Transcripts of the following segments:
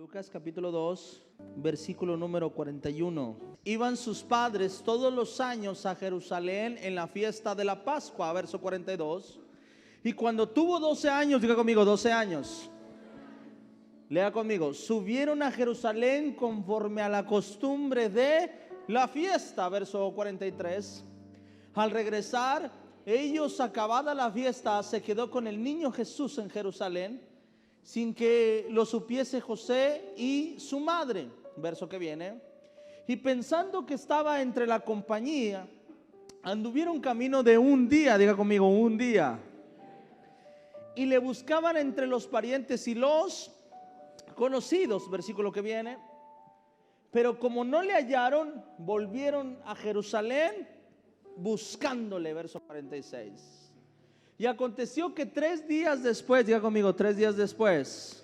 Lucas capítulo 2, versículo número 41. Iban sus padres todos los años a Jerusalén en la fiesta de la Pascua, verso 42. Y cuando tuvo 12 años, diga conmigo, 12 años. Lea conmigo, subieron a Jerusalén conforme a la costumbre de la fiesta, verso 43. Al regresar, ellos, acabada la fiesta, se quedó con el niño Jesús en Jerusalén, sin que lo supiese José y su madre, verso que viene. Y pensando que estaba entre la compañía, anduvieron camino de un día, diga conmigo, un día. Y le buscaban entre los parientes y los conocidos, versículo que viene. Pero como no le hallaron, volvieron a Jerusalén buscándole, verso 46. Y aconteció que 3 días después, diga conmigo, 3 días después,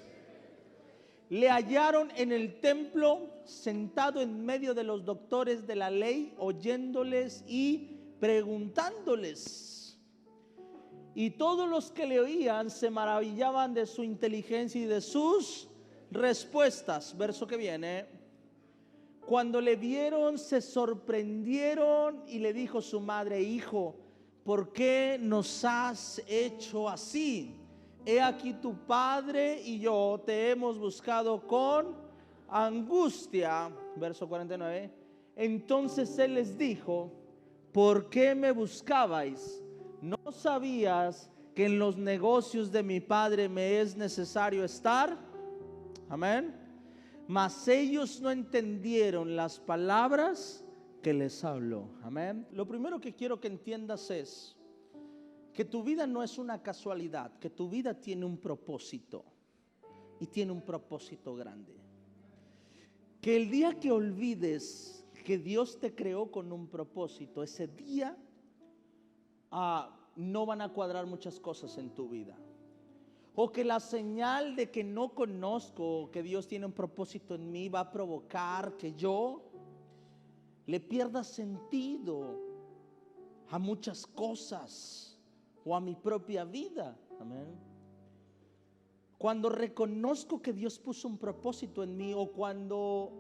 le hallaron en el templo sentado en medio de los doctores de la ley, oyéndoles y preguntándoles. Y todos los que le oían se maravillaban de su inteligencia y de sus respuestas. Verso que viene. Cuando le vieron, se sorprendieron y le dijo su madre: hijo, ¿por qué nos has hecho así? He aquí tu padre y yo te hemos buscado con angustia. Verso 49. Entonces él les dijo: ¿por qué me buscabais? ¿No sabías que en los negocios de mi padre me es necesario estar? Amén. Mas ellos no entendieron las palabras que les habló. Amén. Lo primero que quiero que entiendas es que tu vida no es una casualidad, que tu vida tiene un propósito, y tiene un propósito grande. Que el día que olvides que Dios te creó con un propósito, ese día no van a cuadrar muchas cosas en tu vida. O que la señal de que no conozco que Dios tiene un propósito en mí va a provocar que yo le pierda sentido a muchas cosas o a mi propia vida. Amén. Cuando reconozco que Dios puso un propósito en mí, o cuando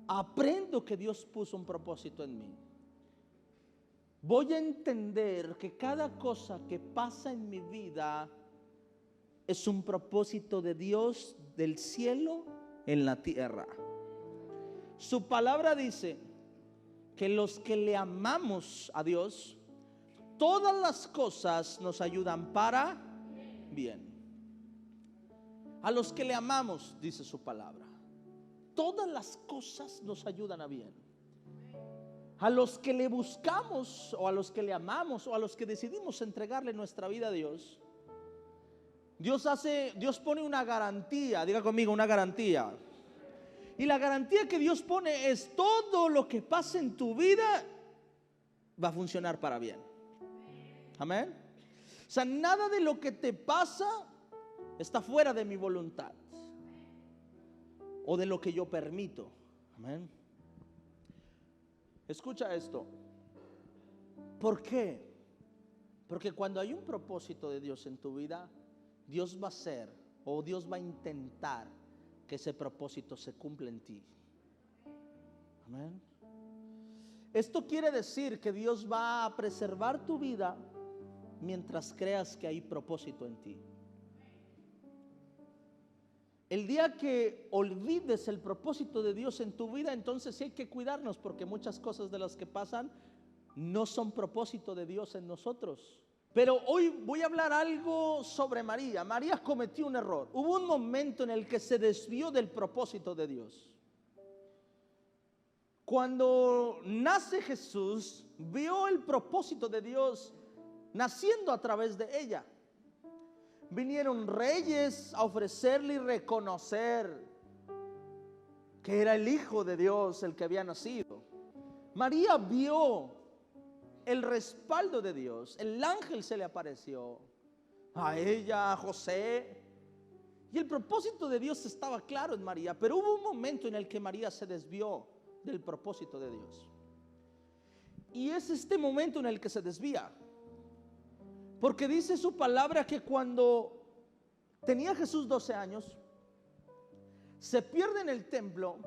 aprendo que Dios puso un propósito en mí, voy a entender que cada cosa que pasa en mi vida es un propósito de Dios del cielo en la tierra. Su palabra dice que los que le amamos a Dios, todas las cosas nos ayudan para bien. A los que le amamos, dice su palabra, todas las cosas nos ayudan a bien. A los que le buscamos, o a los que le amamos, o a los que decidimos entregarle nuestra vida a Dios, Dios pone una garantía. Diga conmigo, una garantía. Y la garantía que Dios pone es: todo lo que pase en tu vida va a funcionar para bien. Amén. O sea, nada de lo que te pasa está fuera de mi voluntad o de lo que yo permito. Amén. Escucha esto. ¿Por qué? Porque cuando hay un propósito de Dios en tu vida, Dios va a hacer, o Dios va a intentar que ese propósito se cumpla en ti. Amén. Esto quiere decir que Dios va a preservar tu vida mientras creas que hay propósito en ti. El día que olvides el propósito de Dios en tu vida, entonces sí hay que cuidarnos, porque muchas cosas de las que pasan no son propósito de Dios en nosotros. Pero hoy voy a hablar algo sobre María. María cometió un error. Hubo un momento en el que se desvió del propósito de Dios. Cuando nace Jesús, vio el propósito de Dios naciendo a través de ella. Vinieron reyes a ofrecerle y reconocer que era el Hijo de Dios el que había nacido. María vio el respaldo de Dios. El ángel se le apareció a ella, a José, y el propósito de Dios estaba claro en María. Pero hubo un momento en el que María se desvió del propósito de Dios, y es este momento en el que se desvía, porque dice su palabra que cuando tenía Jesús 12 años, se pierde en el templo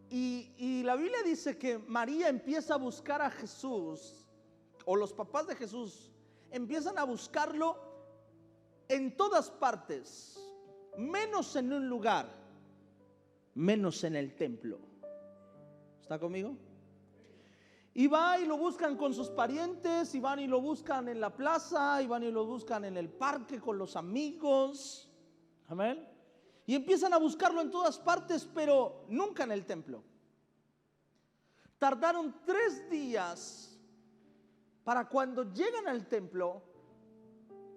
y la Biblia dice que María empieza a buscar a Jesús, o los papás de Jesús empiezan a buscarlo en todas partes, menos en un lugar, menos en el templo. ¿Está conmigo? Y va y lo buscan con sus parientes, y van y lo buscan en la plaza, y van y lo buscan en el parque con los amigos. Amén. Y empiezan a buscarlo en todas partes, pero nunca en el templo. Tardaron 3 días para cuando llegan al templo,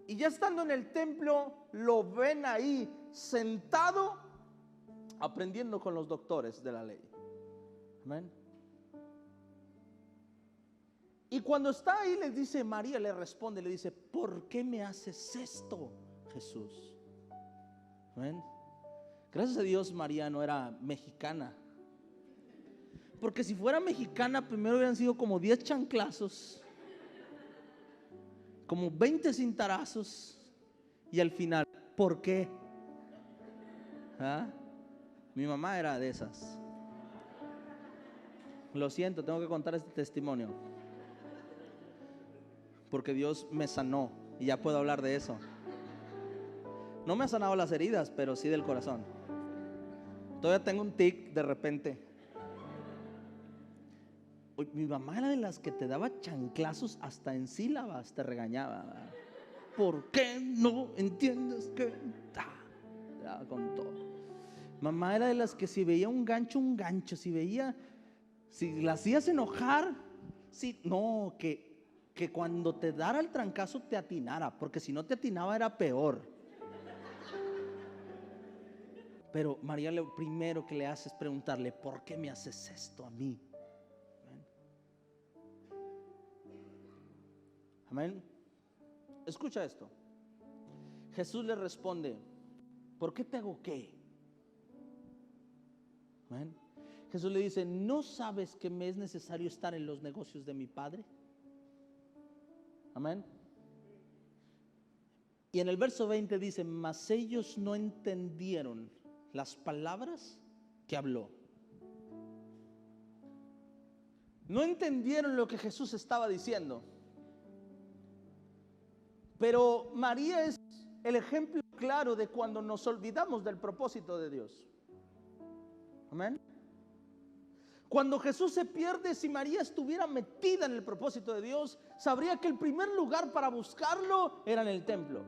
y ya estando en el templo lo ven ahí sentado aprendiendo con los doctores de la ley. Amén. Y cuando está ahí les dice, María le responde, le dice, ¿por qué me haces esto, Jesús? Amén. Gracias a Dios María no era mexicana, porque si fuera mexicana primero hubieran sido como 10 chanclazos, como 20 cintarazos, y al final, ¿por qué? ¿Ah? Mi mamá era de esas. Lo siento, tengo que contar este testimonio, porque Dios me sanó y ya puedo hablar de eso. No me ha sanado las heridas, pero sí del corazón. Todavía tengo un tic de repente. Mi mamá era de las que te daba chanclazos hasta en sílabas, te regañaba. ¿Por qué no entiendes que? Con todo. Mamá era de las que si veía un gancho, si la hacías enojar, que cuando te dara el trancazo te atinara, porque si no te atinaba era peor. Pero María lo primero que le hace es preguntarle, ¿por qué me haces esto a mí? Amén. Escucha esto. Jesús le responde, ¿por qué te hago qué? Amén. Jesús le dice, ¿no sabes que me es necesario estar en los negocios de mi Padre? Amén. Y en el verso 20 dice, mas ellos no entendieron las palabras que habló. No entendieron lo que Jesús estaba diciendo. Pero María es el ejemplo claro de cuando nos olvidamos del propósito de Dios. Amén. Cuando Jesús se pierde, si María estuviera metida en el propósito de Dios, sabría que el primer lugar para buscarlo era en el templo.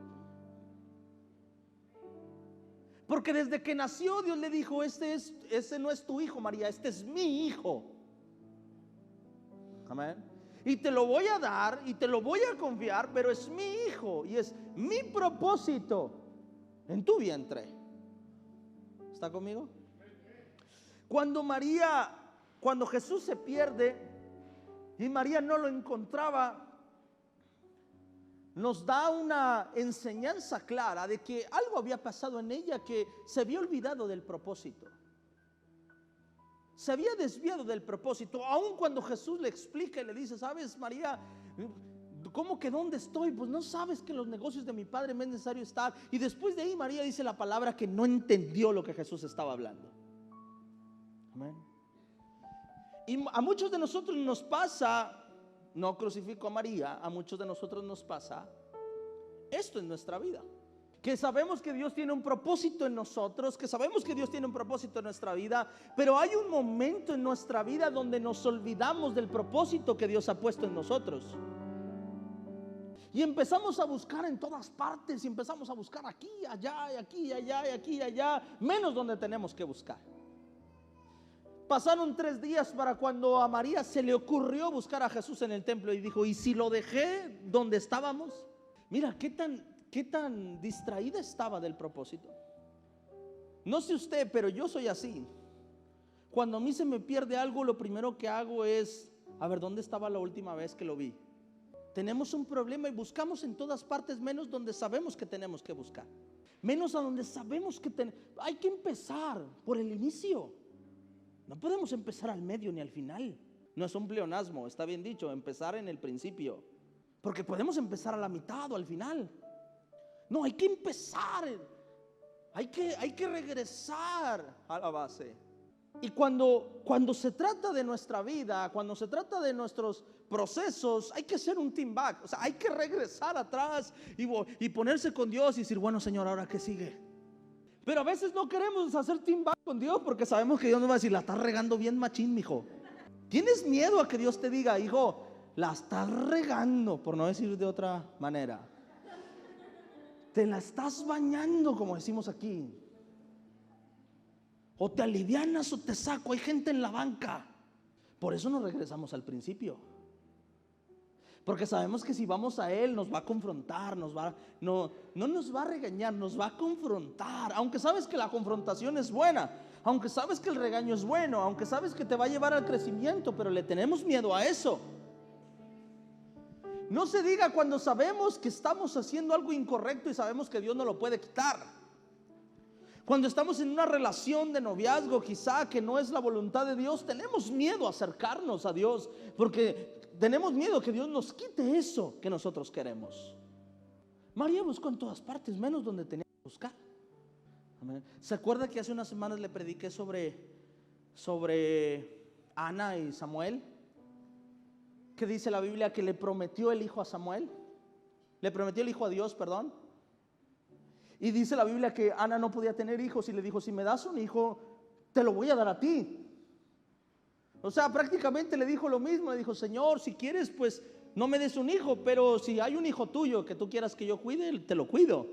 Porque desde que nació Dios le dijo, ese no es tu hijo, María, este es mi hijo. Amén. Y te lo voy a dar y te lo voy a confiar, pero es mi hijo y es mi propósito en tu vientre. ¿Está conmigo? Cuando Jesús se pierde y María no lo encontraba, nos da una enseñanza clara de que algo había pasado en ella, que se había olvidado del propósito. Se había desviado del propósito, aun cuando Jesús le explica y le dice, ¿sabes, María? ¿Cómo que dónde estoy? Pues no sabes que en los negocios de mi Padre me es necesario estar. Y después de ahí María dice la palabra que no entendió lo que Jesús estaba hablando. Amén. Y a muchos de nosotros nos pasa, no crucifico a María, a muchos de nosotros nos pasa esto en nuestra vida. Que sabemos que Dios tiene un propósito en nosotros, que sabemos que Dios tiene un propósito en nuestra vida, pero hay un momento en nuestra vida donde nos olvidamos del propósito que Dios ha puesto en nosotros. Y empezamos a buscar en todas partes, y empezamos a buscar aquí, allá, y aquí, y allá, y aquí, y allá, menos donde tenemos que buscar. Pasaron 3 días para cuando a María se le ocurrió buscar a Jesús en el templo y dijo, ¿y si lo dejé donde estábamos? Mira, qué tan distraída estaba del propósito. No sé usted, pero yo soy así. Cuando a mí se me pierde algo, lo primero que hago es, a ver, ¿dónde estaba la última vez que lo vi? Tenemos un problema y buscamos en todas partes, menos donde sabemos que tenemos que buscar. Menos a donde sabemos que hay que empezar por el inicio. No podemos empezar al medio ni al final. No es un pleonasmo, está bien dicho, empezar en el principio. Porque podemos empezar a la mitad o al final. No, hay que empezar. Hay que regresar a la base. Y cuando se trata de nuestra vida, cuando se trata de nuestros procesos, hay que hacer un team back. O sea, hay que regresar atrás y ponerse con Dios y decir, bueno, Señor, ¿ahora qué sigue? Pero a veces no queremos hacer team back con Dios porque sabemos que Dios nos va a decir, la estás regando bien machín, mijo. ¿Tienes miedo a que Dios te diga, hijo, la estás regando, por no decir de otra manera? Te la estás bañando, como decimos aquí. O te alivianas o te saco. Hay gente en la banca. Por eso nos regresamos al principio. Porque sabemos que si vamos a Él nos va a confrontar, no nos va a regañar, nos va a confrontar. Aunque sabes que la confrontación es buena, aunque sabes que el regaño es bueno, aunque sabes que te va a llevar al crecimiento, pero le tenemos miedo a eso. No se diga cuando sabemos que estamos haciendo algo incorrecto y sabemos que Dios no lo puede quitar. Cuando estamos en una relación de noviazgo, quizá que no es la voluntad de Dios, tenemos miedo a acercarnos a Dios, porque tenemos miedo que Dios nos quite eso que nosotros queremos. María buscó en todas partes, menos donde tenía que buscar. Amén. ¿Se acuerda que hace unas semanas le prediqué sobre Ana y Samuel? Que dice la Biblia que le prometió el hijo a Samuel. Le prometió el hijo a Dios, perdón. Y dice la Biblia que Ana no podía tener hijos y le dijo, si me das un hijo, te lo voy a dar a ti. O sea, prácticamente le dijo lo mismo. Le dijo, Señor, si quieres, pues no me des un hijo, pero si hay un hijo tuyo que tú quieras que yo cuide, te lo cuido.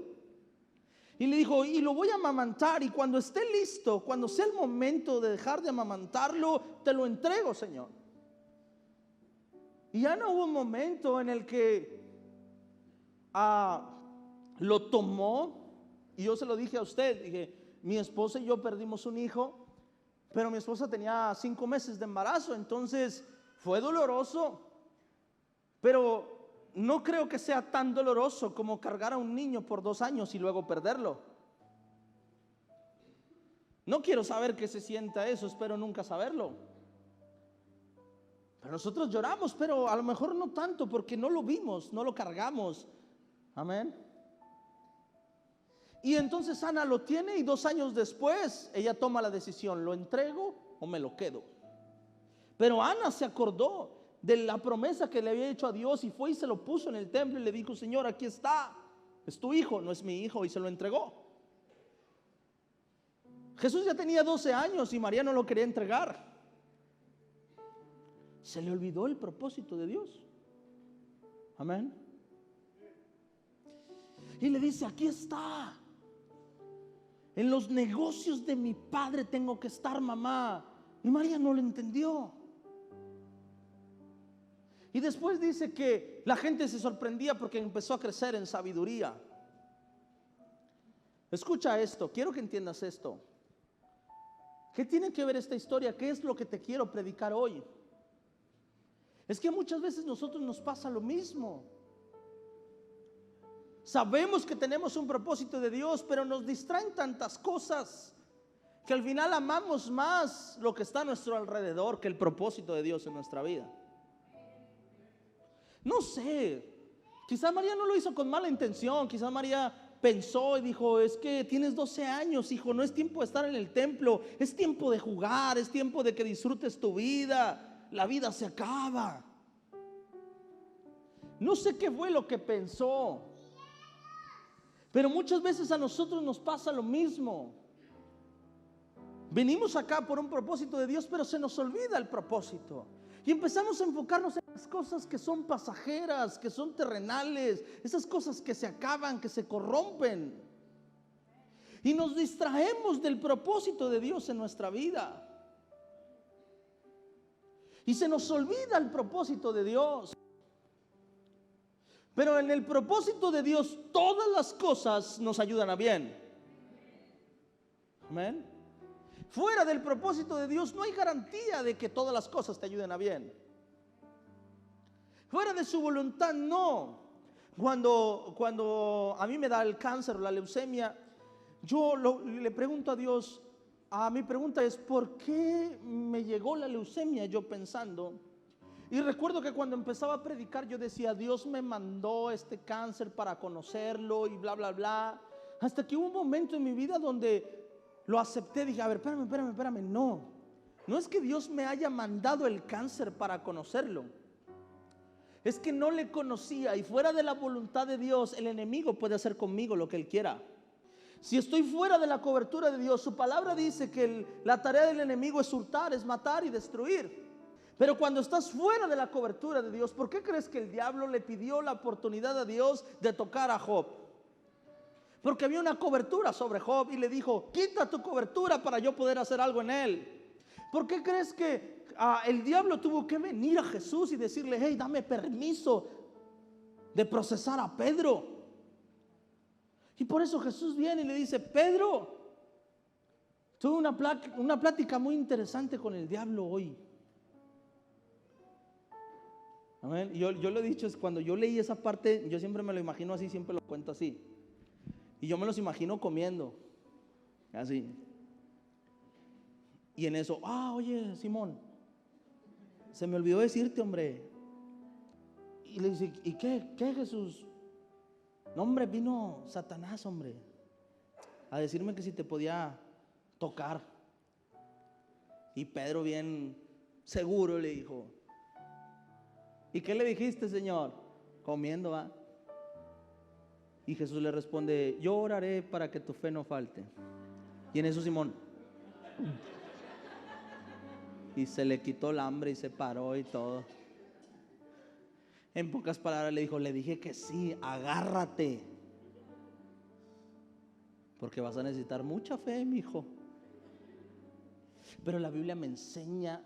Y le dijo, y lo voy a amamantar, y cuando esté listo, cuando sea el momento de dejar de amamantarlo, te lo entrego, Señor. Y Ana hubo un momento en el que lo tomó. Y yo se lo dije a usted, dije, mi esposa y yo perdimos un hijo, pero mi esposa tenía 5 meses de embarazo, entonces fue doloroso, pero no creo que sea tan doloroso como cargar a un niño por 2 años y luego perderlo. No quiero saber qué se sienta eso, espero nunca saberlo. Pero nosotros lloramos, pero a lo mejor no tanto porque no lo vimos, no lo cargamos. Amén. Y entonces Ana lo tiene y 2 años después ella toma la decisión, ¿lo entrego o me lo quedo? Pero Ana se acordó de la promesa que le había hecho a Dios y fue y se lo puso en el templo y le dijo, Señor, aquí está, es tu hijo, no es mi hijo, y se lo entregó. Jesús ya tenía 12 años y María no lo quería entregar. Se le olvidó el propósito de Dios. Amén. Y le dice, aquí está. En los negocios de mi padre tengo que estar, mamá. Y María no lo entendió. Y después dice que la gente se sorprendía porque empezó a crecer en sabiduría. Escucha esto, quiero que entiendas esto. ¿Qué tiene que ver esta historia? ¿Qué es lo que te quiero predicar hoy? Es que muchas veces nosotros nos pasa lo mismo. Sabemos que tenemos un propósito de Dios, pero nos distraen tantas cosas que al final amamos más lo que está a nuestro alrededor que el propósito de Dios en nuestra vida. No sé, quizá María no lo hizo con mala intención, quizá María pensó y dijo, es que tienes 12 años, hijo, no es tiempo de estar en el templo, es tiempo de jugar, es tiempo de que disfrutes tu vida, la vida se acaba. No sé qué fue lo que pensó, pero muchas veces a nosotros nos pasa lo mismo. Venimos acá por un propósito de Dios, pero se nos olvida el propósito. Y empezamos a enfocarnos en las cosas que son pasajeras, que son terrenales, esas cosas que se acaban, que se corrompen. Y nos distraemos del propósito de Dios en nuestra vida. Y se nos olvida el propósito de Dios. Pero en el propósito de Dios todas las cosas nos ayudan a bien. Amén. Fuera del propósito de Dios no hay garantía de que todas las cosas te ayuden a bien. Fuera de su voluntad no. Cuando a mí me da el cáncer o la leucemia, yo le pregunto a Dios, mi pregunta es, ¿por qué me llegó la leucemia? Yo pensando. Y recuerdo que cuando empezaba a predicar yo decía, Dios me mandó este cáncer para conocerlo y bla, bla, bla. Hasta que hubo un momento en mi vida donde lo acepté. Dije, a ver, espérame. No es que Dios me haya mandado el cáncer para conocerlo. Es que no le conocía, y fuera de la voluntad de Dios, el enemigo puede hacer conmigo lo que él quiera. Si estoy fuera de la cobertura de Dios, su palabra dice que la tarea del enemigo es hurtar, es matar y destruir. Pero cuando estás fuera de la cobertura de Dios, ¿por qué crees que el diablo le pidió la oportunidad a Dios de tocar a Job? Porque había una cobertura sobre Job y le dijo, quita tu cobertura para yo poder hacer algo en él. ¿Por qué crees que el diablo tuvo que venir a Jesús y decirle, hey, dame permiso de procesar a Pedro? Y por eso Jesús viene y le dice, Pedro, tuve una plática muy interesante con el diablo hoy. Amén. Yo lo he dicho, es cuando yo leí esa parte, yo siempre me lo imagino así, siempre lo cuento así. Y yo me los imagino comiendo, así. Y en eso, oye, Simón, se me olvidó decirte, hombre. Y le dice, ¿y qué Jesús? No, hombre, vino Satanás, hombre, a decirme que si te podía tocar. Y Pedro, bien seguro, le dijo, ¿y qué le dijiste, Señor? Comiendo, ¿va? Y Jesús le responde, yo oraré para que tu fe no falte. Y en eso Simón, y se le quitó el hambre y se paró y todo. En pocas palabras le dijo, le dije que sí, agárrate, porque vas a necesitar mucha fe, mi hijo. Pero la Biblia me enseña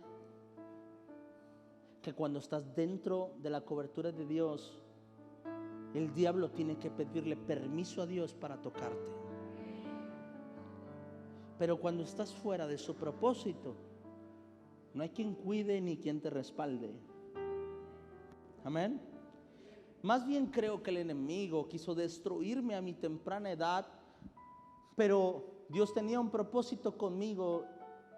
que cuando estás dentro de la cobertura de Dios, el diablo tiene que pedirle permiso a Dios para tocarte. Pero cuando estás fuera de su propósito, no hay quien cuide ni quien te respalde. Amén. Más bien creo que el enemigo quiso destruirme a mi temprana edad, pero Dios tenía un propósito conmigo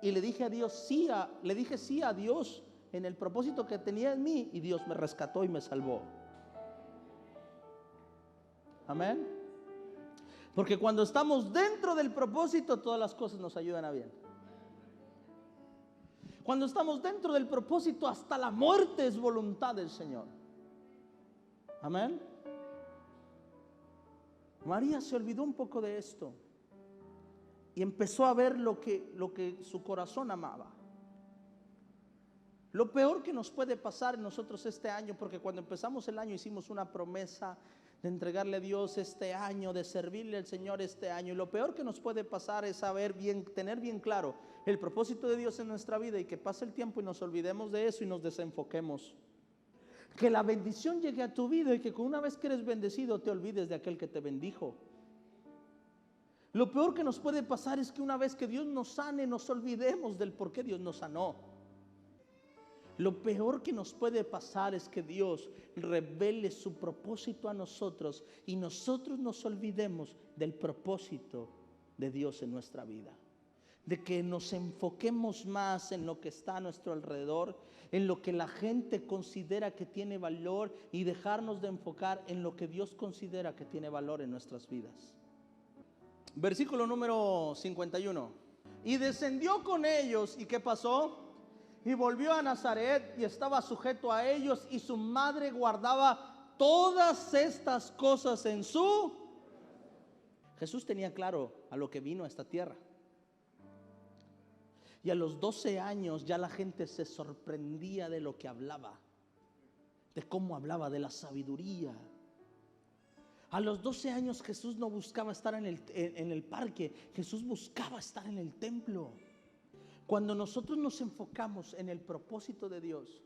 y le dije sí a Dios en el propósito que tenía en mí, y Dios me rescató y me salvó. Amén. Porque cuando estamos dentro del propósito, todas las cosas nos ayudan a bien. Cuando estamos dentro del propósito, hasta la muerte es voluntad del Señor. Amén. María se olvidó un poco de esto y empezó a ver lo que su corazón amaba. Lo peor que nos puede pasar en nosotros este año, porque cuando empezamos el año hicimos una promesa de entregarle a Dios este año, de servirle al Señor este año, y lo peor que nos puede pasar es tener bien claro el propósito de Dios en nuestra vida, y que pase el tiempo y nos olvidemos de eso y nos desenfoquemos. Que la bendición llegue a tu vida y que una vez que eres bendecido te olvides de aquel que te bendijo. Lo peor que nos puede pasar es que una vez que Dios nos sane, nos olvidemos del por qué Dios nos sanó. Lo peor que nos puede pasar es que Dios revele su propósito a nosotros y nosotros nos olvidemos del propósito de Dios en nuestra vida. De que nos enfoquemos más en lo que está a nuestro alrededor, en lo que la gente considera que tiene valor, y dejarnos de enfocar en lo que Dios considera que tiene valor en nuestras vidas. Versículo número 51. Y descendió con ellos, ¿y qué pasó? Y volvió a Nazaret y estaba sujeto a ellos, y su madre guardaba todas estas cosas en su... Jesús tenía claro a lo que vino a esta tierra. Y a los 12 años ya la gente se sorprendía de lo que hablaba, de cómo hablaba, de la sabiduría. A los 12 años Jesús no buscaba estar en el parque, Jesús buscaba estar en el templo. Cuando nosotros nos enfocamos en el propósito de Dios,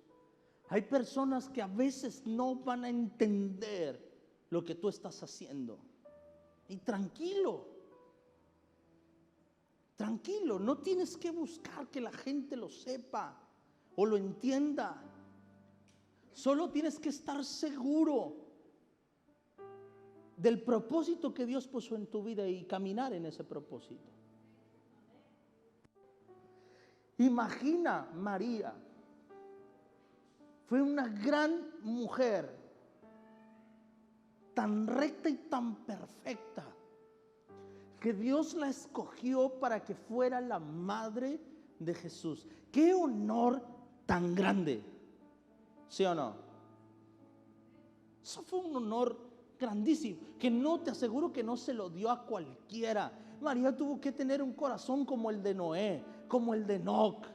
hay personas que a veces no van a entender lo que tú estás haciendo. Y tranquilo, no tienes que buscar que la gente lo sepa o lo entienda. Solo tienes que estar seguro del propósito que Dios puso en tu vida y caminar en ese propósito. Imagina, María fue una gran mujer, tan recta y tan perfecta, que Dios la escogió para que fuera la madre de Jesús. ¡Qué honor tan grande! ¿Sí o no? Eso fue un honor grandísimo, que no, te aseguro que no se lo dio a cualquiera. María tuvo que tener un corazón como el de Noé, como el de Enoc,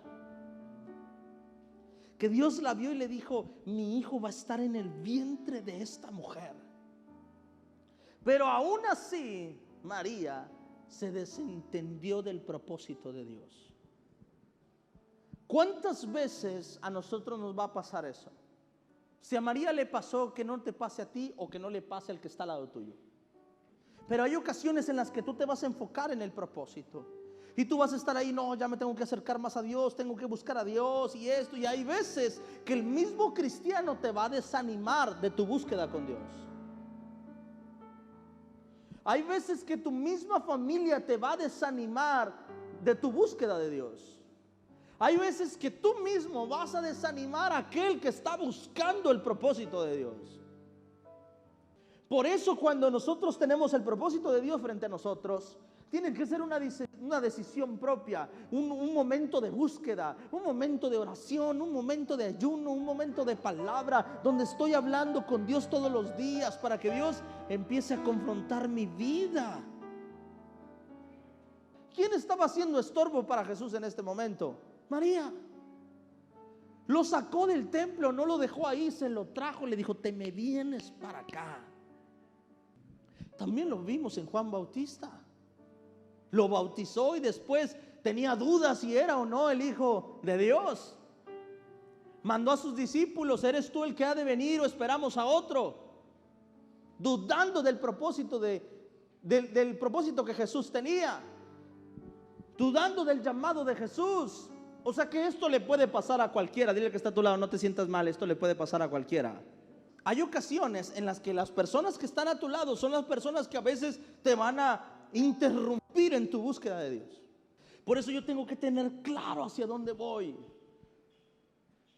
que Dios la vio y le dijo: mi hijo va a estar en el vientre de esta mujer. Pero aún así, María se desentendió del propósito de Dios. ¿Cuántas veces a nosotros nos va a pasar eso? Si a María le pasó, que no te pase a ti, o que no le pase al que está al lado tuyo. Pero hay ocasiones en las que tú te vas a enfocar en el propósito, y tú vas a estar ahí: no, ya me tengo que acercar más a Dios, tengo que buscar a Dios y esto. Y hay veces que el mismo cristiano te va a desanimar de tu búsqueda con Dios. Hay veces que tu misma familia te va a desanimar de tu búsqueda de Dios. Hay veces que tú mismo vas a desanimar a aquel que está buscando el propósito de Dios. Por eso, cuando nosotros tenemos el propósito de Dios frente a nosotros, tiene que ser una decisión propia, un momento de búsqueda, un momento de oración, un momento de ayuno, un momento de palabra, donde estoy hablando con Dios todos los días para que Dios empiece a confrontar mi vida. ¿Quién estaba haciendo estorbo para Jesús en este momento? María. Lo sacó del templo, no lo dejó ahí, se lo trajo, le dijo: te me vienes para acá. También lo vimos en Juan Bautista. Lo bautizó y después tenía dudas si era o no el Hijo de Dios. Mandó a sus discípulos: ¿eres tú el que ha de venir o esperamos a otro? Dudando del propósito del propósito que Jesús tenía, dudando del llamado de Jesús. O sea que esto le puede pasar a cualquiera. Dile que está a tu lado: no te sientas mal, esto le puede pasar a cualquiera. Hay ocasiones en las que las personas que están a tu lado son las personas que a veces te van a interrumpir en tu búsqueda de Dios. Por eso yo tengo que tener claro hacia dónde voy.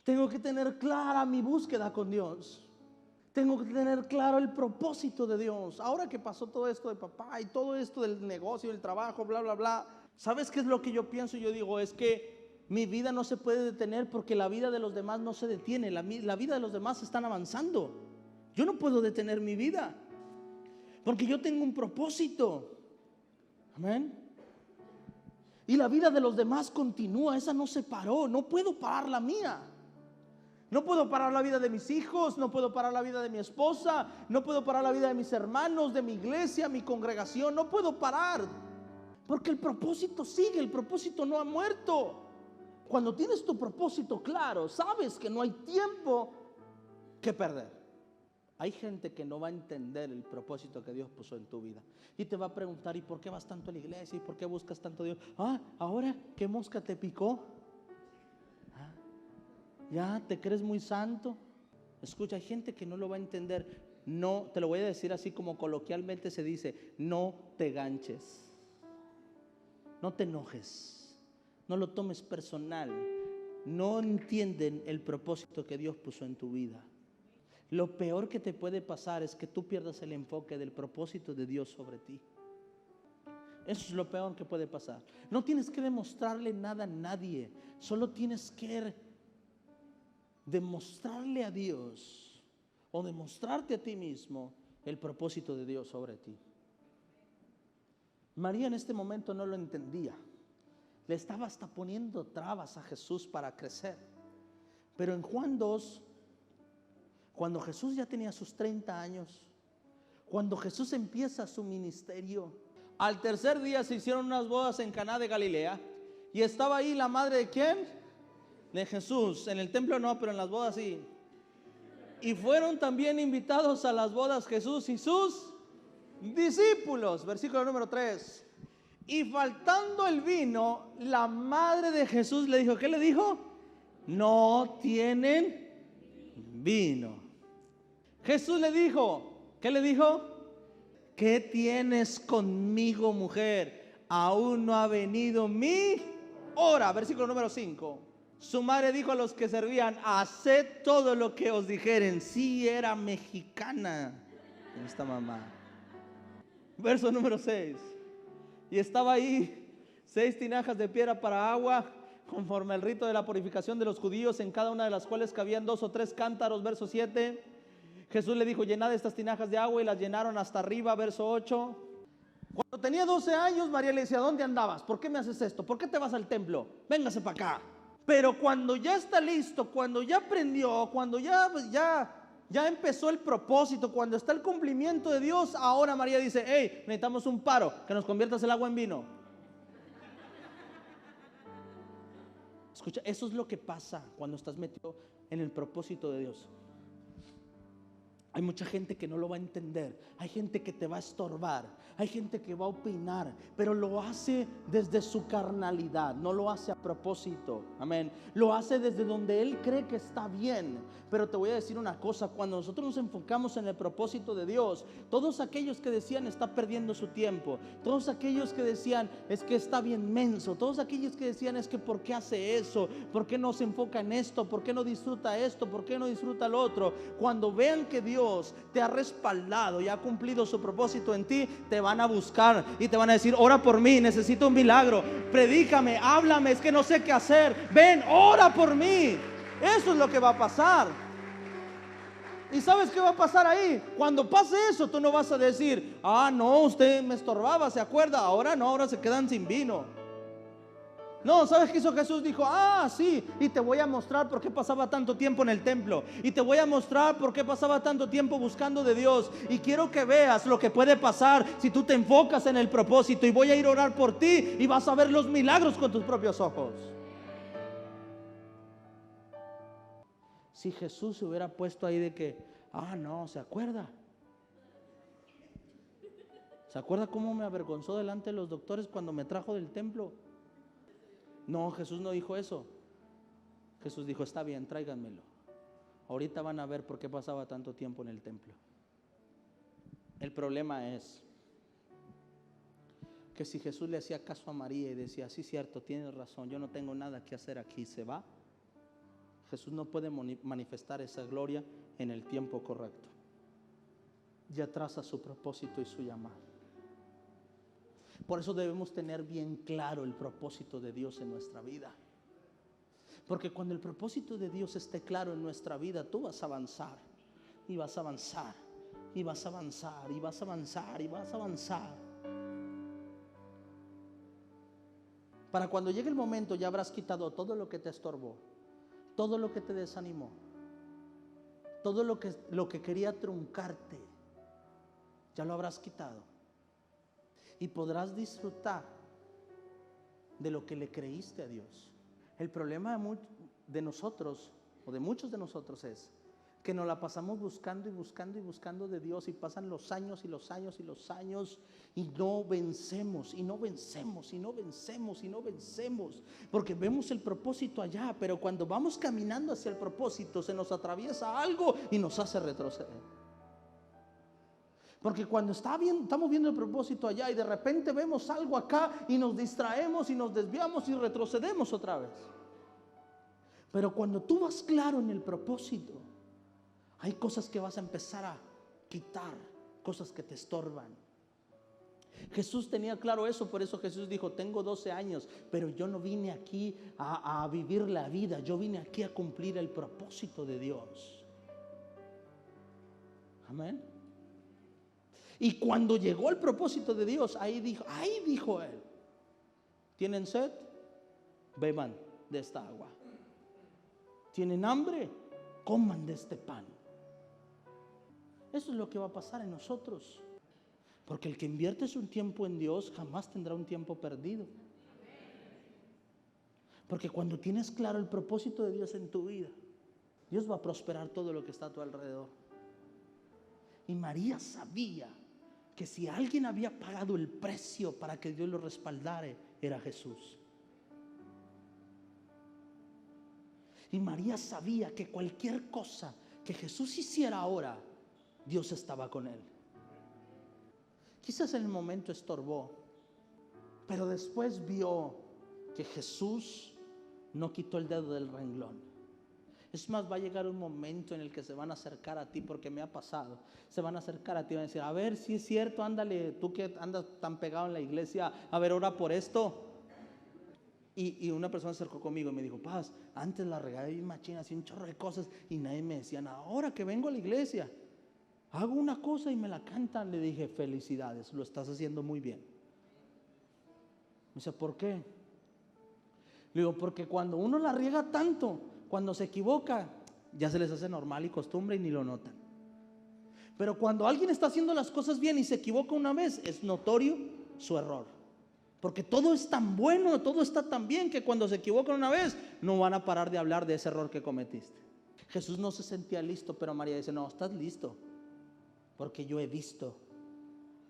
Tengo que tener clara mi búsqueda con Dios. Tengo que tener claro el propósito de Dios. Ahora que pasó todo esto de papá y todo esto del negocio, del trabajo, bla, bla, bla, ¿sabes qué es lo que yo pienso? Yo digo: es que mi vida no se puede detener, porque la vida de los demás no se detiene. La vida de los demás están avanzando. Yo no puedo detener mi vida, porque yo tengo un propósito. Amén. Y la vida de los demás continúa, esa no se paró. No puedo parar la mía. No puedo parar la vida de mis hijos, no puedo parar la vida de mi esposa, no puedo parar la vida de mis hermanos, de mi iglesia, mi congregación. No puedo parar, porque el propósito sigue, el propósito no ha muerto. Cuando tienes tu propósito claro, sabes que no hay tiempo que perder. Hay gente que no va a entender el propósito que Dios puso en tu vida y te va a preguntar: ¿y por qué vas tanto a la iglesia? ¿Y por qué buscas tanto a Dios? Ahora, ¿qué mosca te picó? ¿Ya te crees muy santo? Escucha, hay gente que no lo va a entender. No, te lo voy a decir así como coloquialmente se dice: no te ganches, no te enojes, no lo tomes personal. No entienden el propósito que Dios puso en tu vida. Lo peor que te puede pasar es que tú pierdas el enfoque del propósito de Dios sobre ti. Eso es lo peor que puede pasar. No tienes que demostrarle nada a nadie, solo tienes que demostrarle a Dios, o demostrarte a ti mismo, el propósito de Dios sobre ti. María en este momento no lo entendía. Le estaba hasta poniendo trabas a Jesús para crecer. Pero en Juan 2, cuando Jesús ya tenía sus 30 años, cuando Jesús empieza su ministerio, al tercer día se hicieron unas bodas en Caná de Galilea, y estaba ahí la madre ¿de quién? De Jesús. En el templo no, pero en las bodas sí. Y fueron también invitados a las bodas Jesús y sus discípulos. Versículo número 3. Y faltando el vino, la madre de Jesús le dijo: ¿qué le dijo? No tienen vino. Jesús le dijo: ¿qué le dijo? ¿Qué tienes conmigo, mujer? Aún no ha venido mi hora. Versículo número 5. Su madre dijo a los que servían: haced todo lo que os dijeren. Sí, era mexicana esta mamá. Verso número 6. y estaba ahí 6 tinajas de piedra para agua, conforme al rito de la purificación de los judíos, en cada una de las cuales cabían 2 o 3 cántaros, verso 7. Jesús le dijo: llenad estas tinajas de agua, y las llenaron hasta arriba, verso 8. Cuando tenía 12 años, María le decía: ¿dónde andabas? ¿Por qué me haces esto? ¿Por qué te vas al templo? Véngase para acá. Pero cuando ya está listo, cuando ya aprendió, cuando ya empezó el propósito, cuando está el cumplimiento de Dios, ahora María dice: hey, necesitamos un paro, que nos conviertas el agua en vino. Escucha, eso es lo que pasa cuando estás metido en el propósito de Dios. Hay mucha gente que no lo va a entender, hay gente que te va a estorbar, hay gente que va a opinar, pero lo hace desde su carnalidad, no lo hace a propósito, amén. Lo hace desde donde él cree que está bien. Pero te voy a decir una cosa: cuando nosotros nos enfocamos en el propósito de Dios, todos aquellos que decían está perdiendo su tiempo, todos aquellos que decían es que está bien menso, todos aquellos que decían es que ¿por qué hace eso? ¿Por qué no se enfoca en esto? ¿Por qué no disfruta esto? ¿Por qué no disfruta lo otro? Cuando vean que Dios te ha respaldado y ha cumplido su propósito en ti, te van a buscar y te van a decir: ora por mí, necesito un milagro, predícame, háblame, es que no sé qué hacer, ven, ora por mí. Eso es lo que va a pasar. ¿Y sabes qué va a pasar ahí? Cuando pase eso, tú no vas a decir: ah, no, usted me estorbaba, ¿se acuerda? Ahora no, ahora se quedan sin vino. No, ¿sabes qué hizo Jesús? Dijo: ah, sí, y te voy a mostrar por qué pasaba tanto tiempo en el templo, y te voy a mostrar por qué pasaba tanto tiempo buscando de Dios, y quiero que veas lo que puede pasar si tú te enfocas en el propósito, y voy a ir a orar por ti y vas a ver los milagros con tus propios ojos. Si Jesús se hubiera puesto ahí de que: ah, no, ¿se acuerda? ¿Se acuerda cómo me avergonzó delante de los doctores cuando me trajo del templo? No, Jesús no dijo eso. Jesús dijo: está bien, tráiganmelo. Ahorita van a ver por qué pasaba tanto tiempo en el templo. El problema es que si Jesús le hacía caso a María y decía: sí, cierto, tienes razón, yo no tengo nada que hacer aquí, se va, Jesús no puede manifestar esa gloria en el tiempo correcto. Ya traza su propósito y su llamado. Por eso debemos tener bien claro el propósito de Dios en nuestra vida. Porque cuando el propósito de Dios esté claro en nuestra vida, tú vas a avanzar, y vas a avanzar, y vas a avanzar, y vas a avanzar, y vas a avanzar. Para cuando llegue el momento, ya habrás quitado todo lo que te estorbó, todo lo que te desanimó, todo lo que quería truncarte, ya lo habrás quitado. Y podrás disfrutar de lo que le creíste a Dios. El problema de nosotros, o de muchos de nosotros, es que nos la pasamos buscando y buscando y buscando de Dios, y pasan los años y los años y los años, y no vencemos, y no vencemos, y no vencemos, y no vencemos, porque vemos el propósito allá, pero cuando vamos caminando hacia el propósito se nos atraviesa algo y nos hace retroceder. Porque cuando estamos viendo el propósito allá y de repente vemos algo acá y nos distraemos y nos desviamos y retrocedemos otra vez. Pero cuando tú vas claro en el propósito, hay cosas que vas a empezar a quitar, cosas que te estorban. Jesús tenía claro eso, por eso Jesús dijo: tengo 12 años, pero yo no vine aquí a vivir la vida, yo vine aquí a cumplir el propósito de Dios. Amén. Y cuando llegó el propósito de Dios, ahí dijo él: ¿tienen sed? Beban de esta agua. ¿Tienen hambre? Coman de este pan. Eso es lo que va a pasar en nosotros. Porque el que invierte su tiempo en Dios jamás tendrá un tiempo perdido. Porque cuando tienes claro el propósito de Dios en tu vida, Dios va a prosperar todo lo que está a tu alrededor. Y María sabía que si alguien había pagado el precio para que Dios lo respaldara, era Jesús. Y María sabía que cualquier cosa que Jesús hiciera ahora, Dios estaba con él. Quizás en el momento estorbó, pero después vio que Jesús no quitó el dedo del renglón. Es más, va a llegar un momento en el que se van a acercar a ti, porque me ha pasado. Se van a acercar a ti y van a decir, a ver, si es cierto, ándale, tú que andas tan pegado en la iglesia, a ver, ora por esto. Y una persona se acercó conmigo y me dijo, Paz, antes la regalé bien machina, hacía un chorro de cosas y nadie me decía nada. Ahora que vengo a la iglesia, hago una cosa y me la cantan. Le dije, felicidades, lo estás haciendo muy bien. Me dice, ¿por qué? Le digo, porque cuando uno la riega tanto, cuando se equivoca, ya se les hace normal y costumbre y ni lo notan. Pero cuando alguien está haciendo las cosas bien y se equivoca una vez, es notorio su error. Porque todo es tan bueno, todo está tan bien, que cuando se equivocan una vez, no van a parar de hablar de ese error que cometiste. Jesús no se sentía listo, pero María dice, no, estás listo, porque yo he visto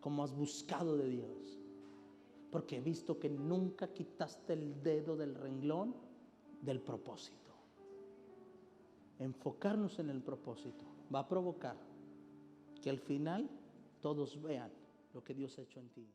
cómo has buscado de Dios. Porque he visto que nunca quitaste el dedo del renglón del propósito. Enfocarnos en el propósito va a provocar que al final todos vean lo que Dios ha hecho en ti.